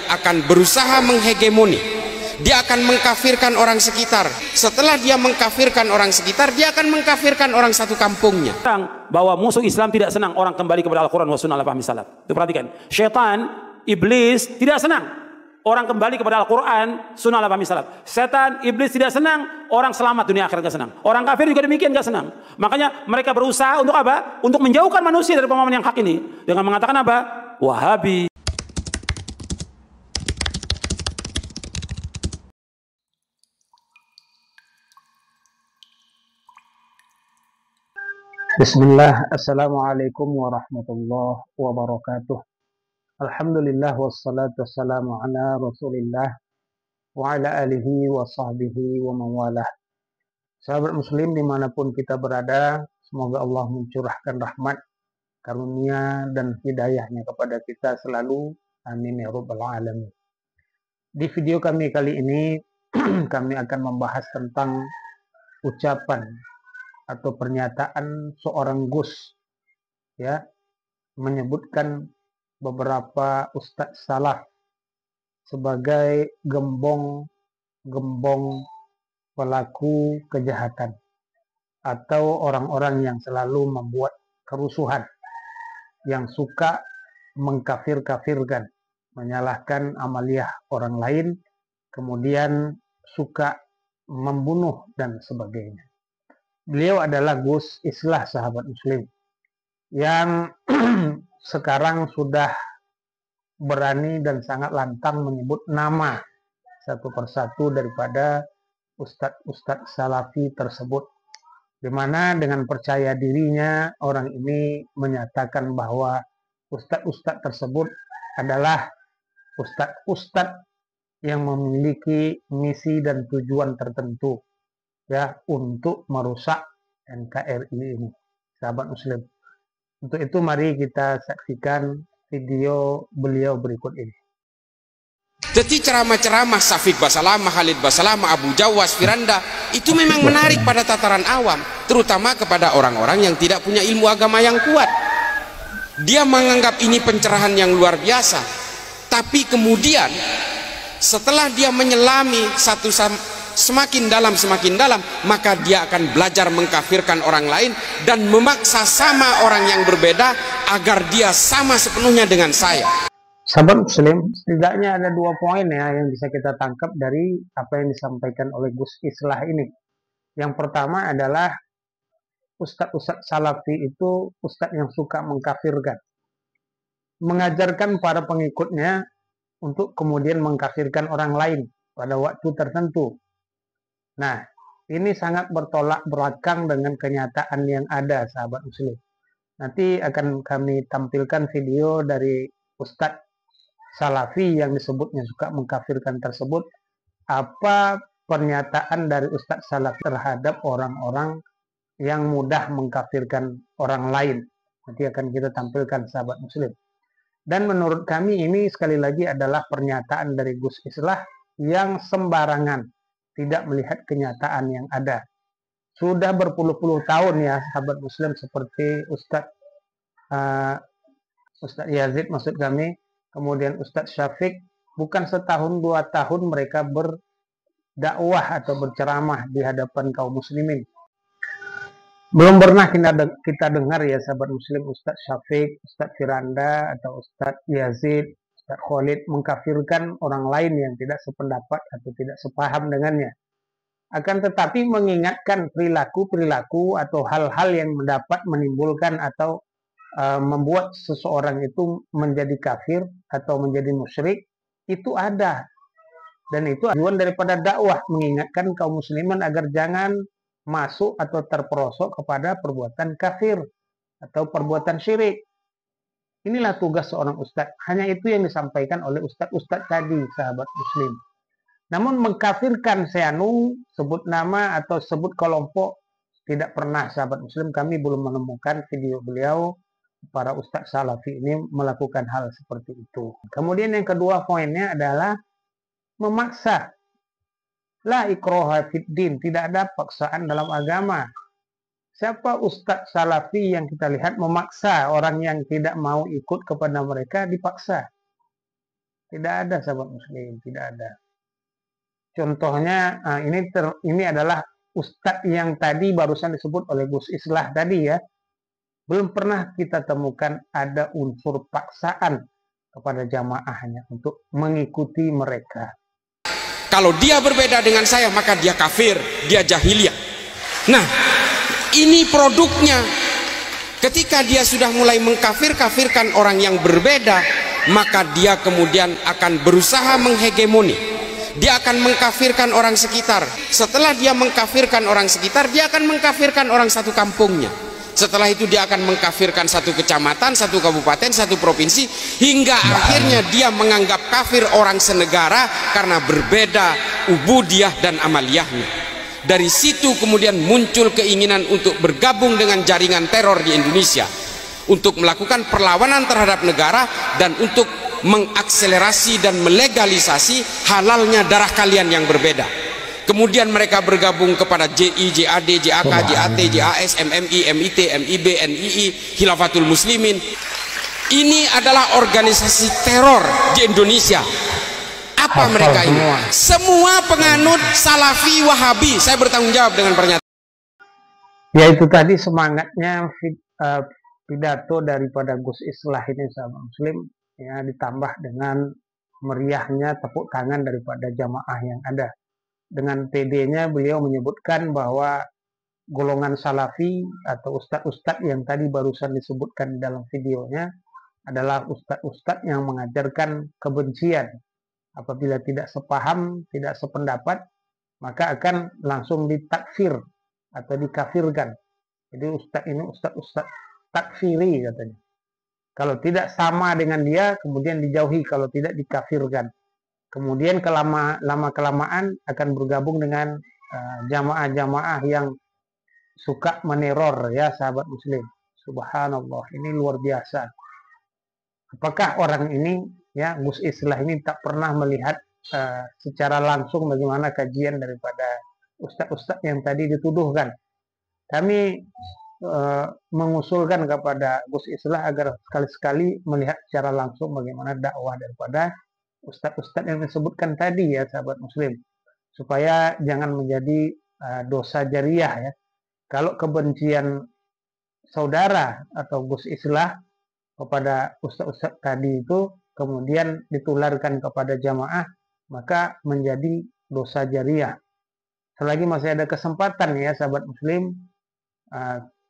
akan berusaha menghegemoni. Dia akan mengkafirkan orang sekitar. Setelah dia mengkafirkan orang sekitar, dia akan mengkafirkan orang satu kampungnya. Bahwa musuh Islam tidak senang orang kembali kepada Al-Quran wa sunnah ala fahmi salaf. Itu perhatikan. Syaitan, iblis tidak senang orang kembali kepada Al-Quran, sunnah ala fahmi salaf. Setan, iblis tidak senang orang selamat dunia akhirat, gak senang. Orang kafir juga demikian, gak senang. Makanya mereka berusaha untuk apa? Untuk menjauhkan manusia dari pemahaman yang hak ini dengan mengatakan apa? Wahabi. Bismillah, Assalamualaikum warahmatullahi wabarakatuh. Alhamdulillah wassalatu wassalamu ala rasulillah wa ala alihi wa sahbihi wa mawalah. Sahabat muslim dimanapun kita berada, semoga Allah mencurahkan rahmat, karunia dan hidayahnya kepada kita selalu. Amin ya rabbal alamin. Di video kami kali ini kami akan membahas tentang ucapan atau pernyataan seorang Gus, ya, menyebutkan beberapa ustadz salaf sebagai gembong-gembong pelaku kejahatan atau orang-orang yang selalu membuat kerusuhan, yang suka mengkafir-kafirkan, menyalahkan amaliyah orang lain, kemudian suka membunuh dan sebagainya. Beliau adalah Gus Islah, sahabat muslim, yang sekarang sudah berani dan sangat lantang menyebut nama satu persatu daripada ustadz-ustadz salafi tersebut, di mana dengan percaya dirinya orang ini menyatakan bahwa ustadz-ustadz tersebut adalah ustadz-ustadz yang memiliki misi dan tujuan tertentu, ya, untuk merusak NKRI ini, sahabat muslim. Untuk itu mari kita saksikan video beliau berikut ini. Jadi ceramah-ceramah Syafiq Basalamah, Khalid Basalamah, Abu Jawas, Firanda itu memang menarik pada tataran awam, terutama kepada orang-orang yang tidak punya ilmu agama yang kuat. Dia menganggap ini pencerahan yang luar biasa, tapi kemudian setelah dia menyelami semakin dalam, maka dia akan belajar mengkafirkan orang lain dan memaksa sama orang yang berbeda agar dia sama sepenuhnya dengan saya. Sahabat muslim, setidaknya ada 2 poin ya yang bisa kita tangkap dari apa yang disampaikan oleh Gus Islah ini. Yang pertama adalah ustadz-ustadz salafi itu ustadz yang suka mengkafirkan, mengajarkan para pengikutnya untuk kemudian mengkafirkan orang lain pada waktu tertentu. Nah, ini sangat bertolak belakang dengan kenyataan yang ada, sahabat muslim. Nanti akan kami tampilkan video dari ustadz salafi yang disebutnya suka mengkafirkan tersebut. Apa pernyataan dari ustadz salafi terhadap orang-orang yang mudah mengkafirkan orang lain. Nanti akan kita tampilkan, sahabat muslim. Dan menurut kami ini sekali lagi adalah pernyataan dari Gus Islah yang sembarangan, tidak melihat kenyataan yang ada. Sudah berpuluh-puluh tahun ya, sahabat muslim, seperti Ustadz Yazid maksud kami, kemudian Ustadz Syafiq, bukan setahun 2 tahun mereka berdakwah atau berceramah di hadapan kaum muslimin. Belum pernah kita dengar ya, sahabat muslim, Ustadz Syafiq, Ustadz Firanda atau Ustadz Yazid, Ustadz Khalid mengkafirkan orang lain yang tidak sependapat atau tidak sepaham dengannya. Akan tetapi mengingatkan perilaku-perilaku atau hal-hal yang dapat menimbulkan atau membuat seseorang itu menjadi kafir atau menjadi musyrik, itu ada. Dan itu tujuan daripada dakwah, mengingatkan kaum muslimin agar jangan masuk atau terperosok kepada perbuatan kafir atau perbuatan syirik. Inilah tugas seorang ustadz. Hanya itu yang disampaikan oleh ustadz-ustadz tadi, sahabat muslim. Namun mengkafirkan seanu, sebut nama atau sebut kelompok, tidak pernah, sahabat muslim. Kami belum menemukan video beliau, para ustadz salafi ini melakukan hal seperti itu. Kemudian yang kedua poinnya adalah memaksa. La ikraha fid din, tidak ada paksaan dalam agama. Siapa ustadz salafi yang kita lihat memaksa orang yang tidak mau ikut kepada mereka dipaksa? Tidak ada sahabat muslim, tidak ada. Contohnya ini adalah ustadz yang tadi barusan disebut oleh Gus Islah tadi ya. Belum pernah kita temukan ada unsur paksaan kepada jamaahnya untuk mengikuti mereka. Kalau dia berbeda dengan saya, maka dia kafir, dia jahiliyah. Nah, ini produknya. Ketika dia sudah mulai mengkafir-kafirkan orang yang berbeda, maka dia kemudian akan berusaha menghegemoni. Dia akan mengkafirkan orang sekitar. Setelah dia mengkafirkan orang sekitar, dia akan mengkafirkan orang satu kampungnya. Setelah itu dia akan mengkafirkan satu kecamatan, satu kabupaten, satu provinsi, hingga akhirnya dia menganggap kafir orang senegara karena berbeda ubudiyah dan amaliyahnya. Dari situ kemudian muncul keinginan untuk bergabung dengan jaringan teror di Indonesia, untuk melakukan perlawanan terhadap negara dan untuk mengakselerasi dan melegalisasi halalnya darah kalian yang berbeda. Kemudian mereka bergabung kepada JI, JAD, JAK, JAT, JAS, MMI, MIT, MIB, NII, Khilafatul Muslimin. Ini adalah organisasi teror di Indonesia. Apa mereka ini? Semua penganut Salafi Wahabi. Saya bertanggung jawab dengan pernyataan. Ya itu tadi semangatnya pidato daripada Gus Islah ini sahabat muslim, ya, ditambah dengan meriahnya tepuk tangan daripada jamaah yang ada. Dengan PD-nya beliau menyebutkan bahwa golongan Salafi atau ustadz-ustadz yang tadi barusan disebutkan di dalam videonya adalah ustadz-ustadz yang mengajarkan kebencian. Apabila tidak sepaham, tidak sependapat, maka akan langsung ditakfir atau dikafirkan. Jadi ustadz ini ustadz takfiri katanya. Kalau tidak sama dengan dia, kemudian dijauhi, kalau tidak dikafirkan. Kemudian lama-kelamaan akan bergabung dengan jamaah-jamaah yang suka meneror ya sahabat muslim. Subhanallah, ini luar biasa. Apakah orang ini, ya Gus Islah ini tak pernah melihat secara langsung bagaimana kajian daripada ustadz-ustadz yang tadi dituduhkan? Kami mengusulkan kepada Gus Islah agar sekali-sekali melihat secara langsung bagaimana dakwah daripada ustadz-ustadz yang disebutkan tadi ya sahabat muslim, supaya jangan menjadi dosa jariah ya. Kalau kebencian saudara atau Gus Islah kepada ustadz-ustadz tadi itu kemudian ditularkan kepada jamaah, maka menjadi dosa jariah. Selagi masih ada kesempatan ya sahabat muslim,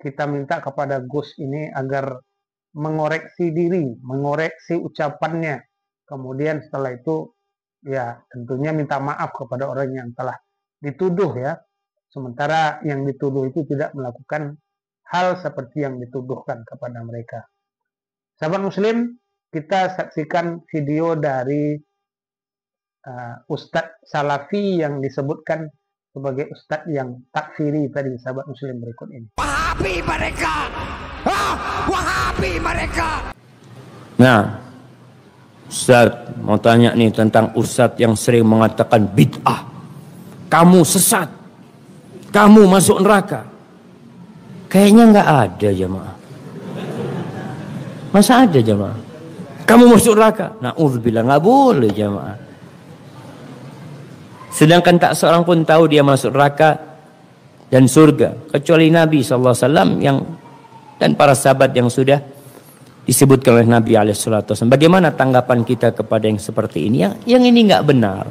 kita minta kepada Gus ini agar mengoreksi diri, mengoreksi ucapannya. Kemudian setelah itu ya tentunya minta maaf kepada orang yang telah dituduh ya. Sementara yang dituduh itu tidak melakukan hal seperti yang dituduhkan kepada mereka. Sahabat muslim, kita saksikan video dari Ustadz Salafi yang disebutkan sebagai Ustadz yang takfiri tadi sahabat muslim berikut ini. Wahabi mereka! Wahabi mereka! Nah, Ustadz mau tanya nih tentang Ustadz yang sering mengatakan bid'ah. Kamu sesat. Kamu masuk neraka. Kayaknya nggak ada jamaah. Masa ada jamaah? Kamu masuk neraka? Na'udzubillah, nggak boleh jamaah. Sedangkan tak seorang pun tahu dia masuk neraka dan surga kecuali Nabi SAW yang dan para sahabat yang sudah disebutkan oleh Nabi SAW. Bagaimana tanggapan kita kepada yang seperti ini? Yang ini nggak benar.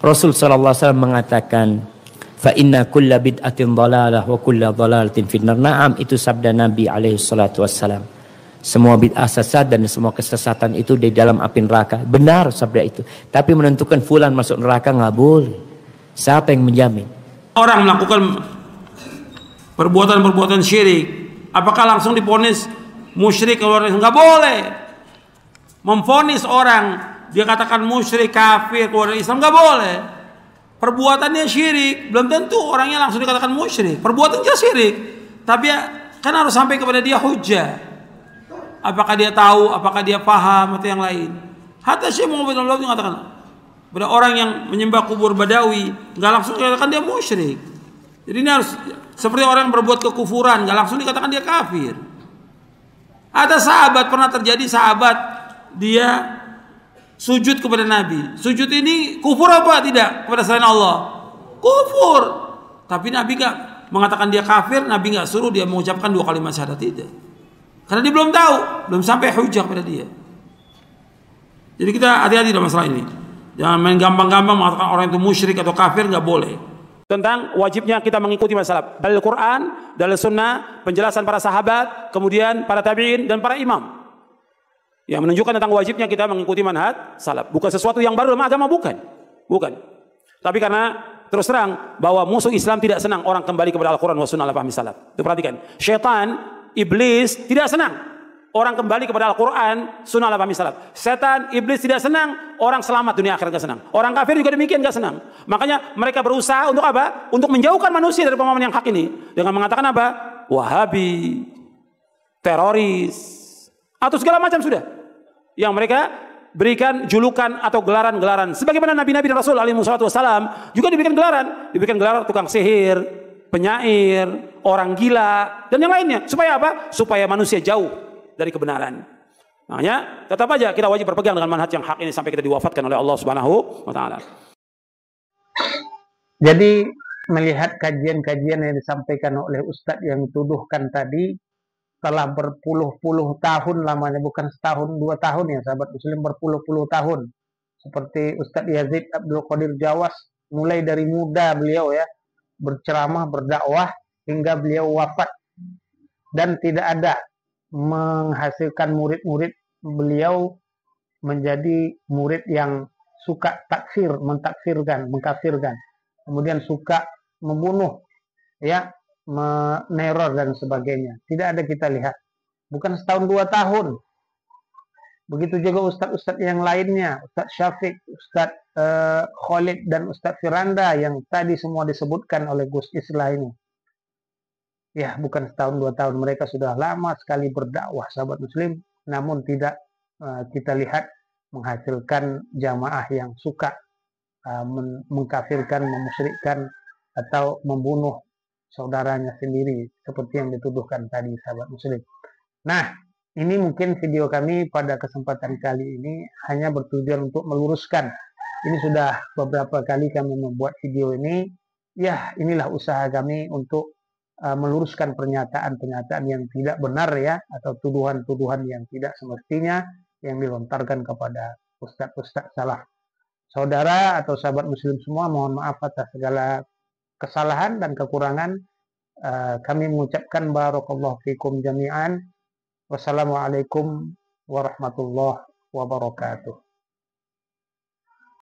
Rasul SAW mengatakan, fa inna kulla bid'atin dhalalah wa kulla dhalalatin finnar. Naam, itu sabda Nabi SAW. Semua bid'ah sesat dan semua kesesatan itu di dalam api neraka. Benar sabda itu. Tapi menentukan fulan masuk neraka nggak boleh. Siapa yang menjamin? Orang melakukan perbuatan-perbuatan syirik, apakah langsung divonis musyrik keluar Islam? Nggak boleh. Memvonis orang, dia katakan musyrik, kafir, keluar Islam, nggak boleh. Perbuatannya syirik, belum tentu orangnya langsung dikatakan musyrik. Perbuatannya syirik, tapi ya, kan harus sampai kepada dia hujjah. Apakah dia tahu, apakah dia paham atau yang lain. Hatta Syekh Muhammad bin Abdul mengatakan, pada orang yang menyembah kubur Badawi, nggak langsung dikatakan dia musyrik. Jadi ini harus seperti orang yang berbuat kekufuran, nggak langsung dikatakan dia kafir. Ada sahabat, pernah terjadi sahabat dia sujud kepada Nabi. Sujud ini kufur apa tidak kepada selain Allah? Kufur. Tapi Nabi nggak mengatakan dia kafir, Nabi nggak suruh dia mengucapkan 2 kalimat syahadat, tidak. Karena dia belum tahu, belum sampai hujah pada dia. Jadi kita hati-hati dalam masalah ini. Jangan main gampang-gampang mengatakan orang itu musyrik atau kafir, nggak boleh. Tentang wajibnya kita mengikuti masalah dalil Quran, dalil Sunnah, penjelasan para sahabat, kemudian para tabi'in dan para imam, yang menunjukkan tentang wajibnya kita mengikuti manhaj salaf. Bukan sesuatu yang baru dalam agama, bukan. Tapi karena terus terang bahwa musuh Islam tidak senang orang kembali kepada Al-Quran wa Sunnah ala fahmi salaf. Itu perhatikan. Syaitan, iblis tidak senang orang kembali kepada Al-Quran, Sunnah ala fahmi salaf. Setan, iblis tidak senang orang selamat dunia akhirat, gak senang. Orang kafir juga demikian, gak senang. Makanya mereka berusaha untuk apa? Untuk menjauhkan manusia dari pemahaman yang hak ini dengan mengatakan apa? Wahabi, teroris, atau segala macam sudah yang mereka berikan julukan atau gelaran-gelaran. Sebagaimana Nabi-Nabi dan Rasul alaihi wassalam juga diberikan gelaran tukang sihir, penyair, orang gila, dan yang lainnya. Supaya apa? Supaya manusia jauh dari kebenaran. Makanya tetap aja kita wajib berpegang dengan manhaj yang hak ini sampai kita diwafatkan oleh Allah Subhanahu wa taala. Jadi melihat kajian-kajian yang disampaikan oleh Ustadz yang dituduhkan tadi, telah berpuluh-puluh tahun lamanya, bukan setahun 2 tahun ya sahabat muslim, berpuluh-puluh tahun. Seperti Ustadz Yazid Abdul Qadir Jawas, mulai dari muda beliau ya berceramah, berdakwah hingga beliau wafat, dan tidak ada menghasilkan murid-murid beliau menjadi murid yang suka takfir, mentakfirkan, mengkafirkan, kemudian suka membunuh, ya, meneror dan sebagainya. Tidak ada kita lihat. Bukan setahun 2 tahun. Begitu juga ustadz-ustadz yang lainnya, Ustadz Syafiq, Ustadz Khalid dan Ustadz Firanda yang tadi semua disebutkan oleh Gus Islah ini. Ya, bukan setahun 2 tahun, mereka sudah lama sekali berdakwah sahabat muslim, namun tidak kita lihat menghasilkan jamaah yang suka mengkafirkan, memusyrikkan atau membunuh saudaranya sendiri seperti yang dituduhkan tadi sahabat muslim. Nah, ini mungkin video kami pada kesempatan kali ini hanya bertujuan untuk meluruskan. Ini sudah beberapa kali kami membuat video ini. Ya, inilah usaha kami untuk meluruskan pernyataan-pernyataan yang tidak benar ya, atau tuduhan-tuduhan yang tidak semestinya yang dilontarkan kepada ustadz-ustadz salah. Saudara atau sahabat muslim semua, mohon maaf atas segala kesalahan dan kekurangan. Kami mengucapkan barakallahu fikum jami'an. Wassalamualaikum warahmatullahi wabarakatuh.